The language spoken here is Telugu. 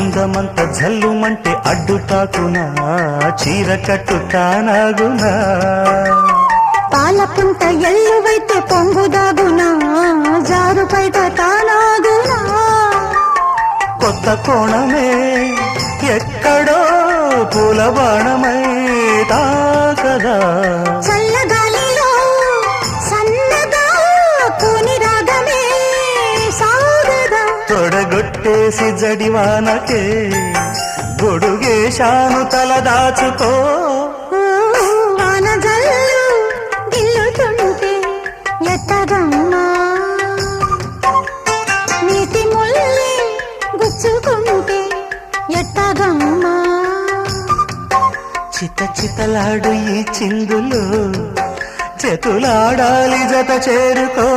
అందమంత జల్లుమంటే అడ్డు తాకునా చీర కట్టు తానాగునా పాలపుంట ఎల్లువైతే పొంగుదాగునా జారు పైట తానాగునా కొత్త కోణమే ఎక్కడో పూల బాణమై తాకదా చల్లగాలిలో సన్నగా కూని రాగమే సాగదా తొడగొట్టేసి జడివానకే గొడుగేశాను తల దాచుకో వాన జల్లు గిల్లుతుంటే ఎట్టగమ్మా నీటి ముల్లి గుచ్చుకుంటే ఎట్టగమ్మా చిత చితలాడు ఈ చిందులు చేతులాడాలి జత చేరుకో